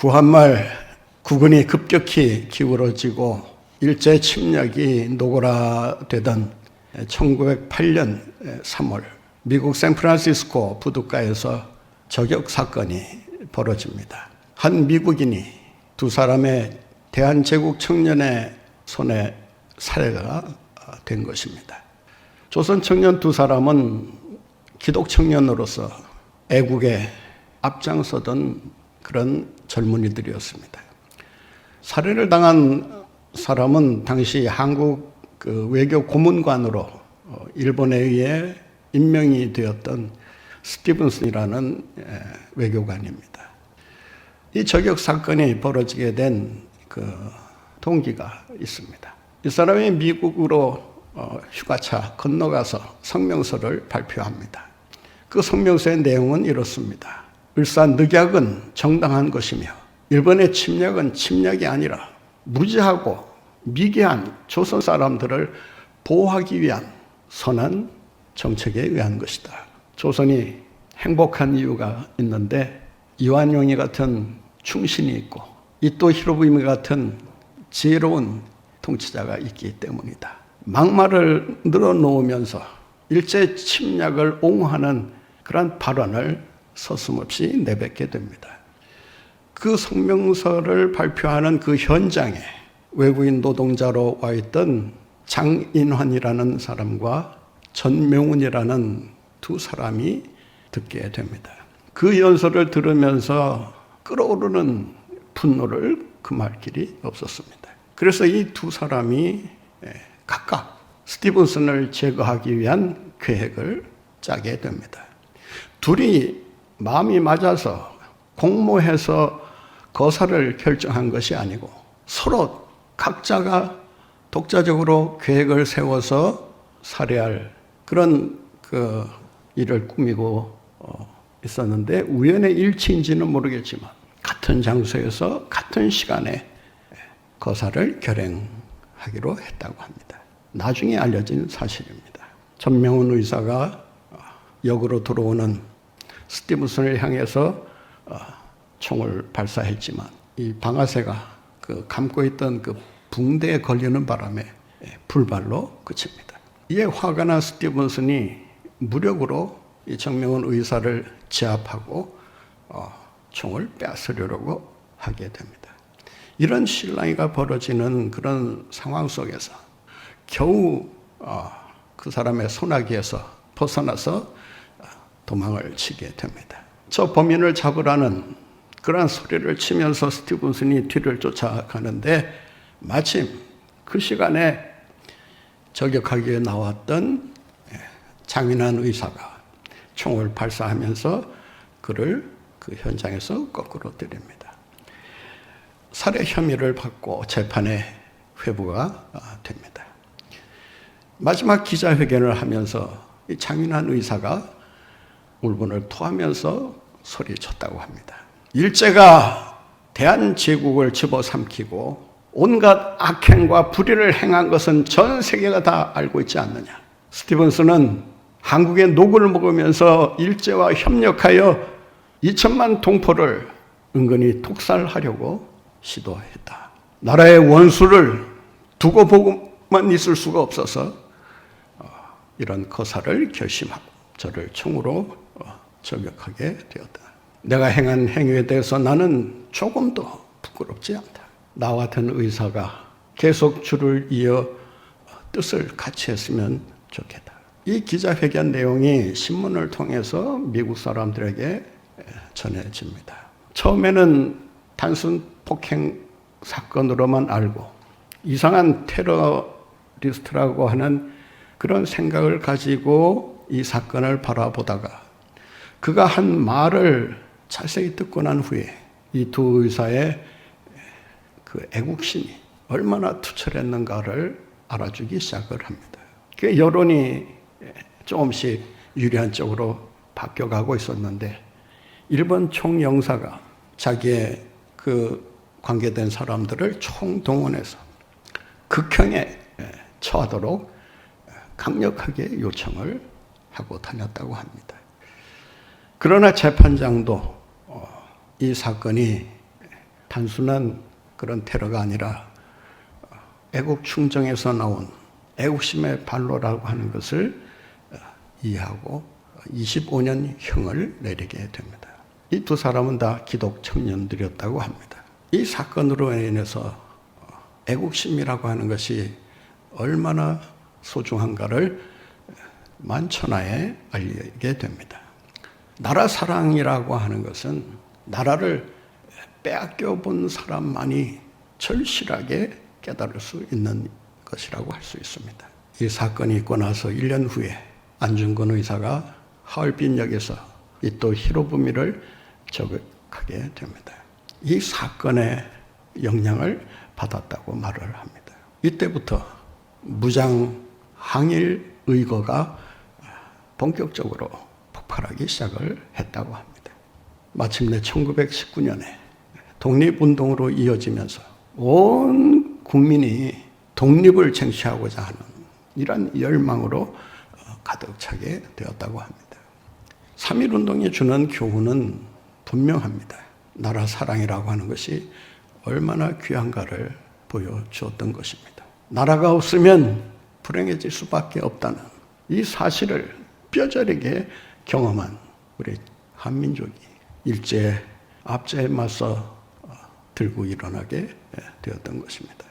구한말 국군이 급격히 기울어지고 일제 침략이 노골화되던 1908년 3월 미국 샌프란시스코 부둣가에서 저격 사건이 벌어집니다. 한 미국인이 두 사람의 대한제국 청년의 손에 살해가 된 것입니다. 조선 청년 두 사람은 기독 청년으로서 애국에 앞장서던 그런 젊은이들이었습니다. 살해를 당한 사람은 당시 한국 외교 고문관으로 일본에 의해 임명이 되었던 스티븐슨이라는 외교관입니다. 이 저격 사건이 벌어지게 된 동기가 있습니다. 이 사람이 미국으로 휴가차 건너가서 성명서를 발표합니다. 그 성명서의 내용은 이렇습니다. 을사늑약은 정당한 것이며 일본의 침략은 침략이 아니라 무지하고 미개한 조선 사람들을 보호하기 위한 선한 정책에 의한 것이다. 조선이 행복한 이유가 있는데 이완용이 같은 충신이 있고 이토 히로부미 같은 지혜로운 통치자가 있기 때문이다. 막말을 늘어놓으면서 일제 침략을 옹호하는 그런 발언을 서슴없이 내뱉게 됩니다. 그 성명서를 발표하는 그 현장에 외국인 노동자로 와 있던 장인환이라는 사람과 전명훈이라는 두 사람이 듣게 됩니다. 그 연설을 들으면서 끓어오르는 분노를 금할 길이 없었습니다. 그래서 이 두 사람이 각각 스티븐슨을 제거하기 위한 계획을 짜게 됩니다. 둘이 마음이 맞아서 공모해서 거사를 결정한 것이 아니고 서로 각자가 독자적으로 계획을 세워서 살해할 그런 일을 꾸미고 있었는데 우연의 일치인지는 모르겠지만 같은 장소에서 같은 시간에 거사를 결행하기로 했다고 합니다. 나중에 알려진 사실입니다. 전명훈 의사가 역으로 들어오는 스티븐슨을 향해서 총을 발사했지만 이 방아쇠가 감고 있던 그 붕대에 걸리는 바람에 불발로 그칩니다. 이에 화가 난 스티븐슨이 무력으로 이 정명훈 의사를 제압하고 총을 빼앗으려고 하게 됩니다. 이런 실랑이가 벌어지는 그런 상황 속에서 겨우 그 사람의 손아귀에서 벗어나서 도망을 치게 됩니다. 저 범인을 잡으라는 그러한 소리를 치면서 스티븐슨이 뒤를 쫓아가는데 마침 그 시간에 저격하기 위해 나왔던 장인환 의사가 총을 발사하면서 그를 그 현장에서 거꾸로 때립니다. 살해 혐의를 받고 재판에 회부가 됩니다. 마지막 기자회견을 하면서 이 장인환 의사가 울분을 토하면서 소리쳤다고 합니다. 일제가 대한제국을 집어삼키고 온갖 악행과 불의를 행한 것은 전 세계가 다 알고 있지 않느냐. 스티븐슨은 한국의 녹을 먹으면서 일제와 협력하여 2천만 동포를 은근히 독살하려고 시도했다. 나라의 원수를 두고 보고만 있을 수가 없어서 이런 거사를 결심하고 저를 총으로 저격하게 되었다. 내가 행한 행위에 대해서 나는 조금도 부끄럽지 않다. 나와 같은 의사가 계속 줄을 이어 뜻을 같이 했으면 좋겠다. 이 기자회견 내용이 신문을 통해서 미국 사람들에게 전해집니다. 처음에는 단순 폭행 사건으로만 알고 이상한 테러리스트라고 하는 그런 생각을 가지고 이 사건을 바라보다가 그가 한 말을 자세히 듣고 난 후에 이 두 의사의 그 애국심이 얼마나 투철했는가를 알아주기 시작을 합니다. 그 여론이 조금씩 유리한 쪽으로 바뀌어가고 있었는데 일본 총영사가 자기의 그 관계된 사람들을 총동원해서 극형에 처하도록 강력하게 요청을 하고 다녔다고 합니다. 그러나 재판장도 이 사건이 단순한 그런 테러가 아니라 애국 충정에서 나온 애국심의 발로라고 하는 것을 이해하고 25년 형을 내리게 됩니다. 이 두 사람은 다 기독 청년들이었다고 합니다. 이 사건으로 인해서 애국심이라고 하는 것이 얼마나 소중한가를 만천하에 알리게 됩니다. 나라 사랑이라고 하는 것은 나라를 빼앗겨 본 사람만이 절실하게 깨달을 수 있는 것이라고 할 수 있습니다. 이 사건이 있고 나서 1년 후에 안중근 의사가 하얼빈역에서 이토 히로부미를 저격하게 됩니다. 이 사건의 영향을 받았다고 말을 합니다. 이때부터 무장 항일 의거가 본격적으로 폭발하기 시작을 했다고 합니다. 마침내 1919년에 독립운동으로 이어지면서 온 국민이 독립을 쟁취하고자 하는 이런 열망으로 가득 차게 되었다고 합니다. 3.1운동이 주는 교훈은 분명합니다. 나라 사랑이라고 하는 것이 얼마나 귀한가를 보여주었던 것입니다. 나라가 없으면 불행해질 수밖에 없다는 이 사실을 뼈저리게 경험한 우리 한민족이 일제의 압제에 맞서 들고 일어나게 되었던 것입니다.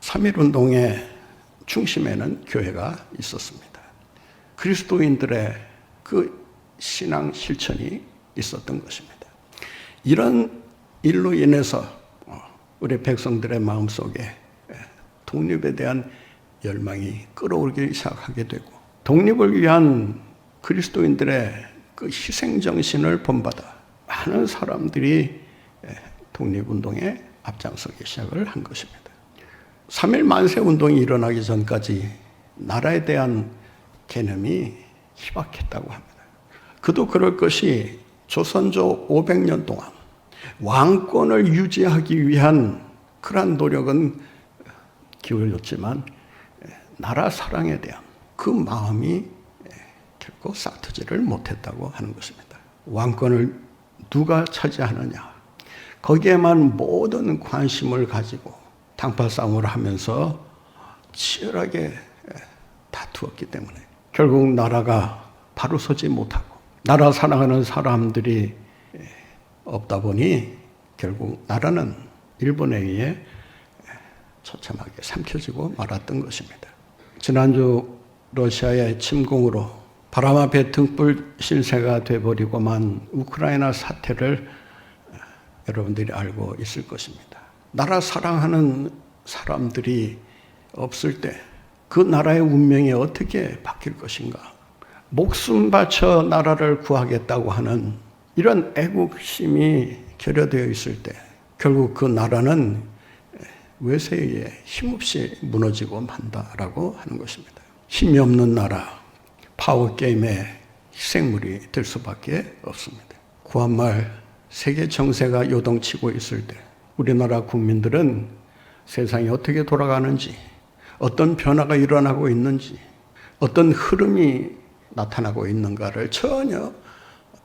3.1운동의 중심에는 교회가 있었습니다. 그리스도인들의 그 신앙 실천이 있었던 것입니다. 이런 일로 인해서 우리 백성들의 마음속에 독립에 대한 열망이 끌어오르기 시작하게 되고 독립을 위한 그리스도인들의 그 희생정신을 본받아 많은 사람들이 독립운동에 앞장서기 시작을 한 것입니다. 3.1 만세운동이 일어나기 전까지 나라에 대한 개념이 희박했다고 합니다. 그도 그럴 것이 조선조 500년 동안 왕권을 유지하기 위한 그러한 노력은 기울였지만 나라 사랑에 대한 그 마음이 결코 싹트지를 못했다고 하는 것입니다. 왕권을 누가 차지하느냐 거기에만 모든 관심을 가지고 당파 싸움을 하면서 치열하게 다투었기 때문에 결국 나라가 바로 서지 못하고 나라 사랑하는 사람들이 없다 보니 결국 나라는 일본에 의해 처참하게 삼켜지고 말았던 것입니다. 지난주 러시아의 침공으로 바람 앞에 등불 신세가 돼버리고만 우크라이나 사태를 여러분들이 알고 있을 것입니다. 나라 사랑하는 사람들이 없을 때 그 나라의 운명이 어떻게 바뀔 것인가? 목숨 바쳐 나라를 구하겠다고 하는 이런 애국심이 결여되어 있을 때 결국 그 나라는 외세에 의해 힘없이 무너지고 만다라고 하는 것입니다. 힘이 없는 나라, 파워게임의 희생물이 될 수밖에 없습니다. 구한말 세계 정세가 요동치고 있을 때 우리나라 국민들은 세상이 어떻게 돌아가는지, 어떤 변화가 일어나고 있는지, 어떤 흐름이 나타나고 있는가를 전혀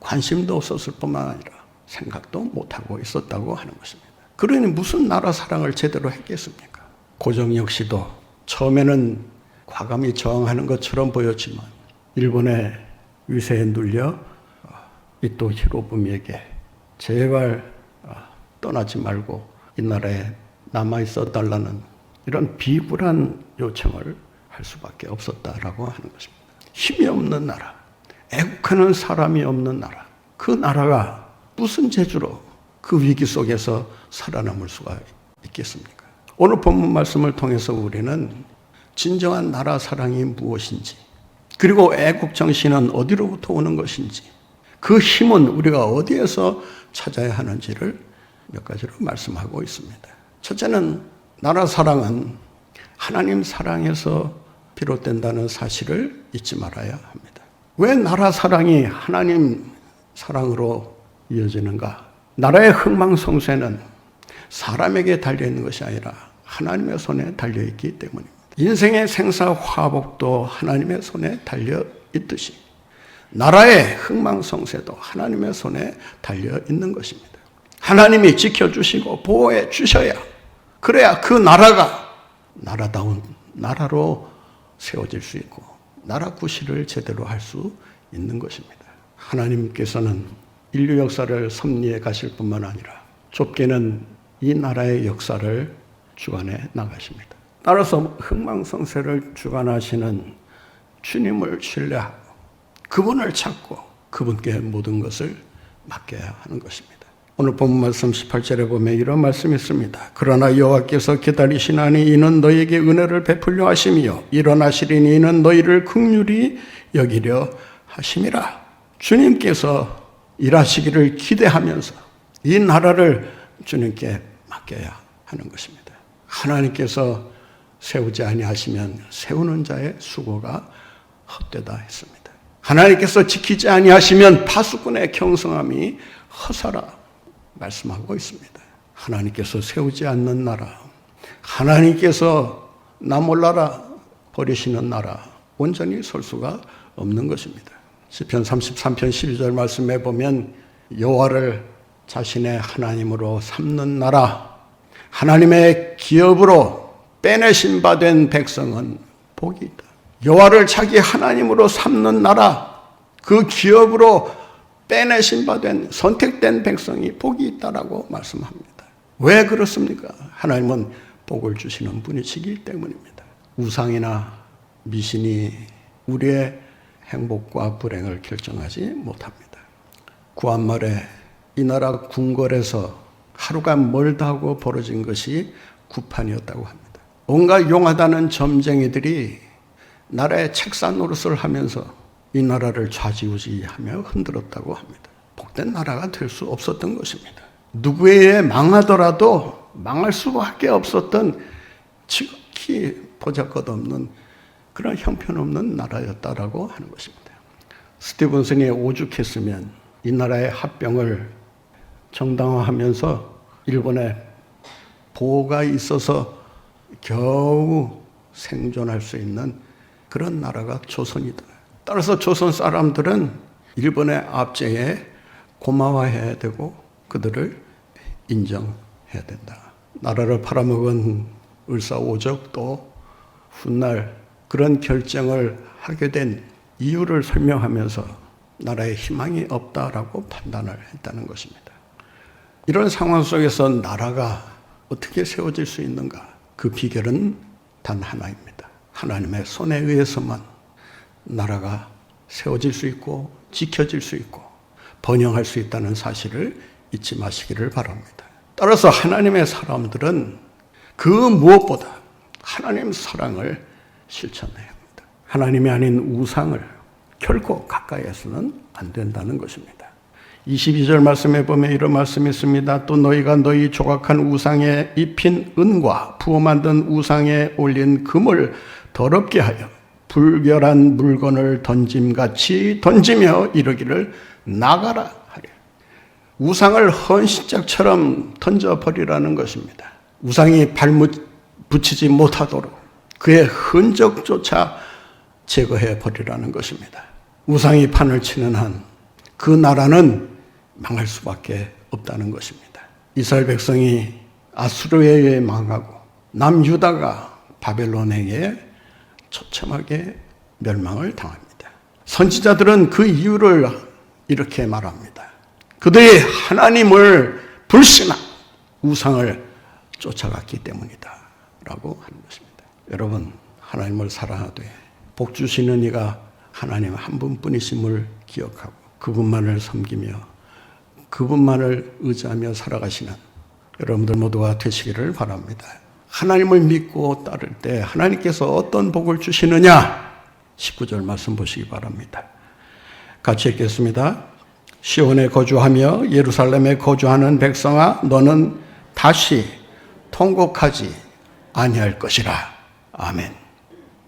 관심도 없었을 뿐만 아니라 생각도 못하고 있었다고 하는 것입니다. 그러니 무슨 나라 사랑을 제대로 했겠습니까? 고종 역시도 처음에는 과감히 저항하는 것처럼 보였지만 일본의 위세에 눌려 이토 히로부미에게 제발 떠나지 말고 이 나라에 남아있어 달라는 이런 비굴한 요청을 할 수밖에 없었다라고 하는 것입니다. 힘이 없는 나라, 애국하는 사람이 없는 나라, 그 나라가 무슨 재주로 그 위기 속에서 살아남을 수가 있겠습니까? 오늘 본문 말씀을 통해서 우리는 진정한 나라 사랑이 무엇인지, 그리고 애국 정신은 어디로부터 오는 것인지, 그 힘은 우리가 어디에서 찾아야 하는지를 몇 가지로 말씀하고 있습니다. 첫째는 나라 사랑은 하나님 사랑에서 비롯된다는 사실을 잊지 말아야 합니다. 왜 나라 사랑이 하나님 사랑으로 이어지는가? 나라의 흥망성쇠는 사람에게 달려있는 것이 아니라 하나님의 손에 달려있기 때문입니다. 인생의 생사화복도 하나님의 손에 달려있듯이 나라의 흥망성쇠도 하나님의 손에 달려있는 것입니다. 하나님이 지켜주시고 보호해 주셔야, 그래야 그 나라가 나라다운 나라로 세워질 수 있고 나라 구실을 제대로 할 수 있는 것입니다. 하나님께서는 인류 역사를 섭리해 가실 뿐만 아니라 좁게는 이 나라의 역사를 주관해 나가십니다. 따라서 흥망성쇠를 주관하시는 주님을 신뢰하고 그분을 찾고 그분께 모든 것을 맡겨야 하는 것입니다. 오늘 본문 말씀 18절에 보면 이런 말씀이 있습니다. 그러나 여호와께서 기다리시나니 이는 너희에게 은혜를 베풀려 하심이요 일어나시리니 이는 너희를 긍휼히 여기려 하심이라. 주님께서 일하시기를 기대하면서 이 나라를 주님께 맡겨야 하는 것입니다. 하나님께서 세우지 아니하시면 세우는 자의 수고가 헛되다 했습니다. 하나님께서 지키지 아니하시면 파수꾼의 경성함이 허사라 말씀하고 있습니다. 하나님께서 세우지 않는 나라, 하나님께서 나 몰라라 버리시는 나라, 온전히 설 수가 없는 것입니다. 시편 33편 12절 말씀에 보면 여호와를 자신의 하나님으로 삼는 나라, 하나님의 기업으로 빼내신 바 된 백성은 복이 있다. 여호와를 자기 하나님으로 삼는 나라, 그 기업으로 빼내신 바 된 선택된 백성이 복이 있다라고 말씀합니다. 왜 그렇습니까? 하나님은 복을 주시는 분이시기 때문입니다. 우상이나 미신이 우리의 행복과 불행을 결정하지 못합니다. 구한말에 이 나라 궁궐에서 하루가 멀다 하고 벌어진 것이 구판이었다고 합니다. 온갖 용하다는 점쟁이들이 나라의 책산 노릇을 하면서 이 나라를 좌지우지하며 흔들었다고 합니다. 복된 나라가 될 수 없었던 것입니다. 누구에 의해 망하더라도 망할 수밖에 없었던 지극히 보잘것없는 그런 형편없는 나라였다라고 하는 것입니다. 스티븐슨이 오죽했으면 이 나라의 합병을 정당화하면서 일본의 보호가 있어서 겨우 생존할 수 있는 그런 나라가 조선이다. 따라서 조선 사람들은 일본의 압제에 고마워해야 되고 그들을 인정해야 된다. 나라를 팔아먹은 을사오적도 훗날 그런 결정을 하게 된 이유를 설명하면서 나라에 희망이 없다라고 판단을 했다는 것입니다. 이런 상황 속에서 나라가 어떻게 세워질 수 있는가? 그 비결은 단 하나입니다. 하나님의 손에 의해서만 나라가 세워질 수 있고 지켜질 수 있고 번영할 수 있다는 사실을 잊지 마시기를 바랍니다. 따라서 하나님의 사람들은 그 무엇보다 하나님 사랑을 실천해야 합니다. 하나님이 아닌 우상을 결코 가까이에서는 안 된다는 것입니다. 22절 말씀에 보면 이런 말씀이 있습니다. 또 너희가 너희 조각한 우상에 입힌 은과 부어 만든 우상에 올린 금을 더럽게 하여 불결한 물건을 던짐같이 던지며 이르기를 나가라 하려. 우상을 헌신짝처럼 던져버리라는 것입니다. 우상이 발붙이지 못하도록 그의 흔적조차 제거해 버리라는 것입니다. 우상이 판을 치는 한 그 나라는 망할 수밖에 없다는 것입니다. 이스라엘 백성이 아수르에 의해 망하고 남유다가 바벨론에게 처참하게 멸망을 당합니다. 선지자들은 그 이유를 이렇게 말합니다. 그들이 하나님을 불신한 우상을 쫓아갔기 때문이다 라고 하는 것입니다. 여러분, 하나님을 사랑하되 복 주시는 이가 하나님 한 분뿐이심을 기억하고 그분만을 섬기며 그분만을 의지하며 살아가시는 여러분들 모두가 되시기를 바랍니다. 하나님을 믿고 따를 때 하나님께서 어떤 복을 주시느냐 19절 말씀 보시기 바랍니다. 같이 읽겠습니다. 시온에 거주하며 예루살렘에 거주하는 백성아 너는 다시 통곡하지 아니할 것이라. 아멘.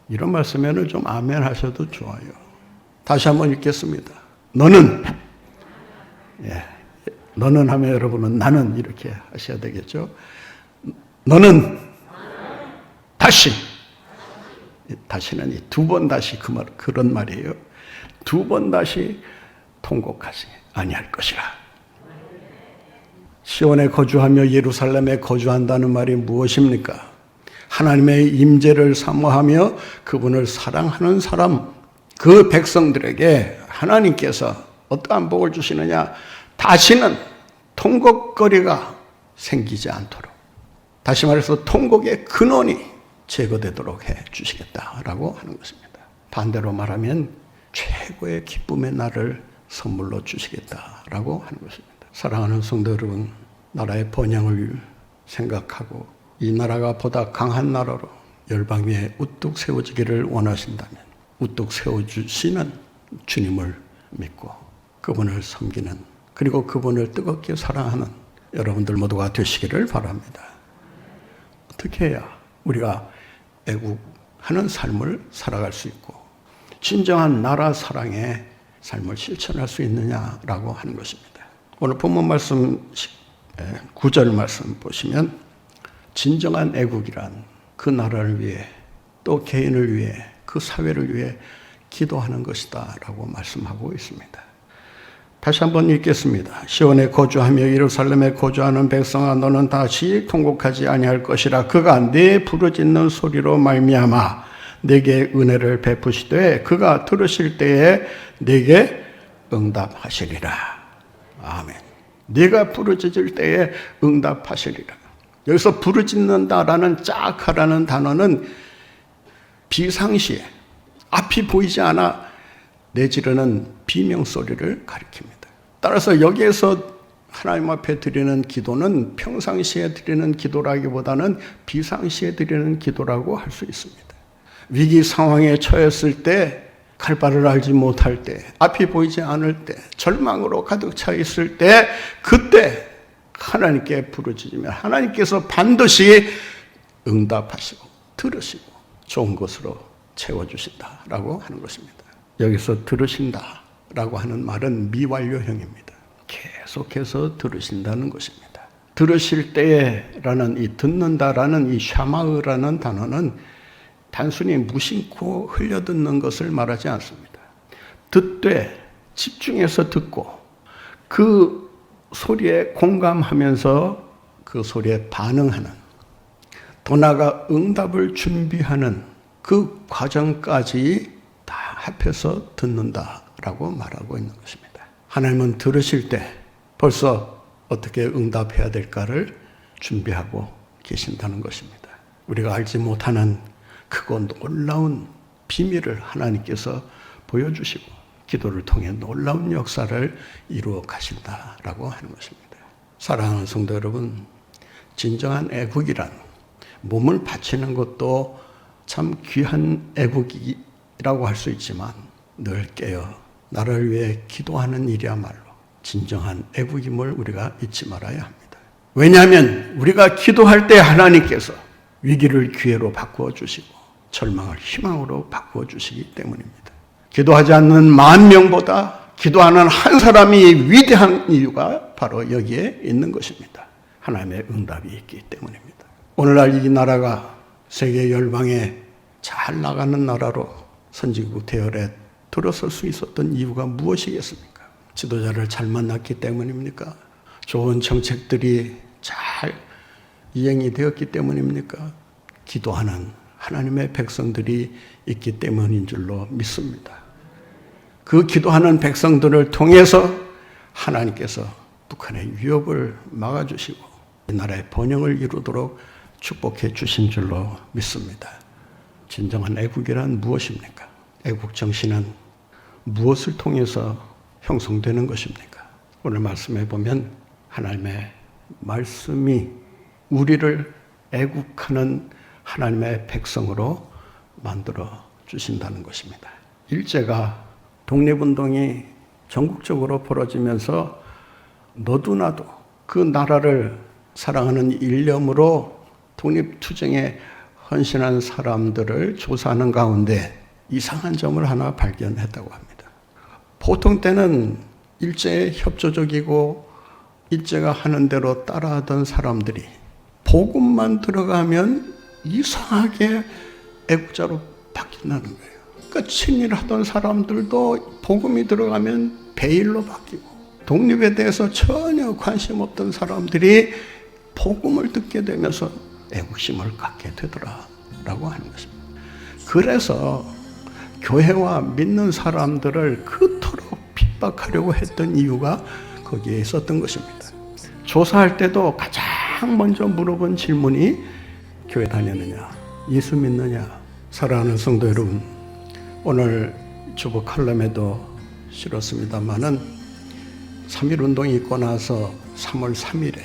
이런 말씀에는 좀 아멘 하셔도 좋아요. 다시 한번 읽겠습니다. 너는 너는 하면 여러분은 나는 이렇게 하셔야 되겠죠. 너는 다시는 두 번 다시 그런 말이에요. 두 번 다시 통곡하지 아니할 것이라. 시온에 거주하며 예루살렘에 거주한다는 말이 무엇입니까? 하나님의 임재를 사모하며 그분을 사랑하는 사람, 그 백성들에게 하나님께서 어떠한 복을 주시느냐? 다시는 통곡거리가 생기지 않도록, 다시 말해서 통곡의 근원이 제거되도록 해 주시겠다라고 하는 것입니다. 반대로 말하면 최고의 기쁨의 날을 선물로 주시겠다라고 하는 것입니다. 사랑하는 성도 여러분, 나라의 번영을 생각하고 이 나라가 보다 강한 나라로 열방 위에 우뚝 세워지기를 원하신다면 우뚝 세워주시는 주님을 믿고 그분을 섬기는, 그리고 그분을 뜨겁게 사랑하는 여러분들 모두가 되시기를 바랍니다. 어떻게 해야 우리가 애국하는 삶을 살아갈 수 있고 진정한 나라 사랑의 삶을 실천할 수 있느냐라고 하는 것입니다. 오늘 본문 말씀 9절 말씀 보시면 진정한 애국이란 그 나라를 위해 또 개인을 위해 그 사회를 위해 기도하는 것이다 라고 말씀하고 있습니다. 다시 한번 읽겠습니다. 시온에 거주하며 예루살렘에 거주하는 백성아 너는 다시 통곡하지 아니할 것이라. 그가 네 부르짖는 소리로 말미암아 내게 은혜를 베푸시되 그가 들으실 때에 내게 응답하시리라. 아멘. 네가 부르짖을 때에 응답하시리라. 여기서 부르짖는다라는 짝하라는 단어는 비상시에 앞이 보이지 않아 내지르는 비명소리를 가리킵니다. 따라서 여기에서 하나님 앞에 드리는 기도는 평상시에 드리는 기도라기보다는 비상시에 드리는 기도라고 할 수 있습니다. 위기 상황에 처했을 때, 갈 바를 알지 못할 때, 앞이 보이지 않을 때, 절망으로 가득 차 있을 때, 그때 하나님께 부르짖으면 하나님께서 반드시 응답하시고 들으시고 좋은 것으로 채워주신다라고 하는 것입니다. 여기서 들으신다라고 하는 말은 미완료형입니다. 계속해서 들으신다는 것입니다. 들으실 때에라는 이 듣는다라는 이 샤마으라는 단어는 단순히 무심코 흘려듣는 것을 말하지 않습니다. 듣되 집중해서 듣고 그 소리에 공감하면서 그 소리에 반응하는, 더 나아가 응답을 준비하는 그 과정까지 다 합해서 듣는다라고 말하고 있는 것입니다. 하나님은 들으실 때 벌써 어떻게 응답해야 될까를 준비하고 계신다는 것입니다. 우리가 알지 못하는 크고 놀라운 비밀을 하나님께서 보여주시고 기도를 통해 놀라운 역사를 이루어 가신다라고 하는 것입니다. 사랑하는 성도 여러분, 진정한 애국이란 몸을 바치는 것도 참 귀한 애국이라고 할 수 있지만 늘 깨어 나를 위해 기도하는 일이야말로 진정한 애국임을 우리가 잊지 말아야 합니다. 왜냐하면 우리가 기도할 때 하나님께서 위기를 기회로 바꾸어 주시고 절망을 희망으로 바꾸어 주시기 때문입니다. 기도하지 않는 10,000명보다 기도하는 한 사람이 위대한 이유가 바로 여기에 있는 것입니다. 하나님의 응답이 있기 때문입니다. 오늘날 이 나라가 세계 열방에 잘 나가는 나라로 선진국 대열에 들어설 수 있었던 이유가 무엇이겠습니까? 지도자를 잘 만났기 때문입니까? 좋은 정책들이 잘 이행이 되었기 때문입니까? 기도하는 하나님의 백성들이 있기 때문인 줄로 믿습니다. 그 기도하는 백성들을 통해서 하나님께서 북한의 위협을 막아주시고 이 나라의 번영을 이루도록 축복해 주신 줄로 믿습니다. 진정한 애국이란 무엇입니까? 애국 정신은 무엇을 통해서 형성되는 것입니까? 오늘 말씀해 보면 하나님의 말씀이 우리를 애국하는 하나님의 백성으로 만들어 주신다는 것입니다. 일제가 독립운동이 전국적으로 벌어지면서 너도 나도 그 나라를 사랑하는 일념으로 독립투쟁에 헌신한 사람들을 조사하는 가운데 이상한 점을 하나 발견했다고 합니다. 보통 때는 일제에 협조적이고 일제가 하는 대로 따라하던 사람들이 복음만 들어가면 이상하게 애국자로 바뀐다는 거예요. 그러니까 친일하던 사람들도 복음이 들어가면 배일로 바뀌고 독립에 대해서 전혀 관심 없던 사람들이 복음을 듣게 되면서 애국심을 갖게 되더라라고 하는 것입니다. 그래서 교회와 믿는 사람들을 그토록 핍박하려고 했던 이유가 거기에 있었던 것입니다. 조사할 때도 가장 먼저 물어본 질문이 교회 다녔느냐, 예수 믿느냐. 사랑하는 성도 여러분, 오늘 주보 칼럼에도 실었습니다마는 3.1운동이 있고 나서 3월 3일에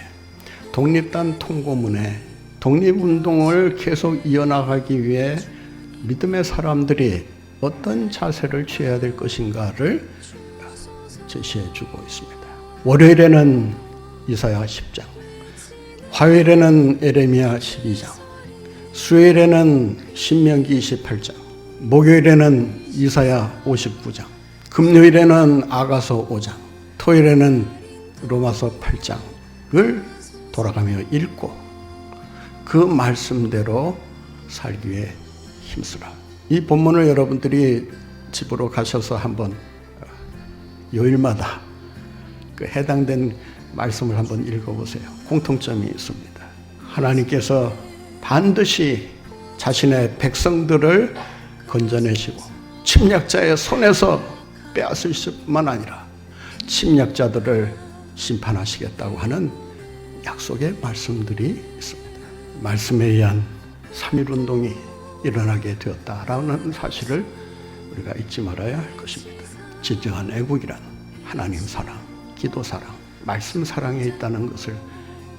독립단 통고문에 독립운동을 계속 이어나가기 위해 믿음의 사람들이 어떤 자세를 취해야 될 것인가를 제시해 주고 있습니다. 월요일에는 이사야 10장, 화요일에는 에레미야 12장, 수요일에는 신명기 28장, 목요일에는 이사야 59장, 금요일에는 아가서 5장, 토요일에는 로마서 8장을 돌아가며 읽고 그 말씀대로 살기 위해 힘쓰라. 이 본문을 여러분들이 집으로 가셔서 한번 요일마다 그 해당된 말씀을 한번 읽어보세요. 공통점이 있습니다. 하나님께서 반드시 자신의 백성들을 건져내시고 침략자의 손에서 빼앗으실 뿐만 아니라 침략자들을 심판하시겠다고 하는 약속의 말씀들이 있습니다. 말씀에 의한 3.1운동이 일어나게 되었다라는 사실을 우리가 잊지 말아야 할 것입니다. 진정한 애국이란 하나님 사랑, 기도 사랑, 말씀 사랑에 있다는 것을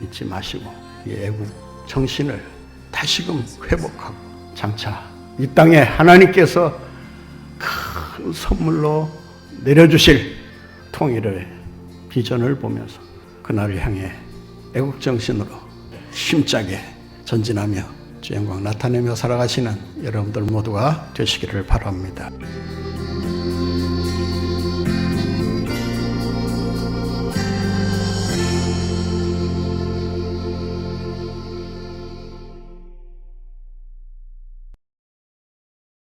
잊지 마시고 이 애국 정신을 다시금 회복하고 장차 이 땅에 하나님께서 큰 선물로 내려주실 통일의 비전을 보면서 그날을 향해 애국 정신으로 힘차게 전진하며 주 영광 나타내며 살아가시는 여러분들 모두가 되시기를 바랍니다.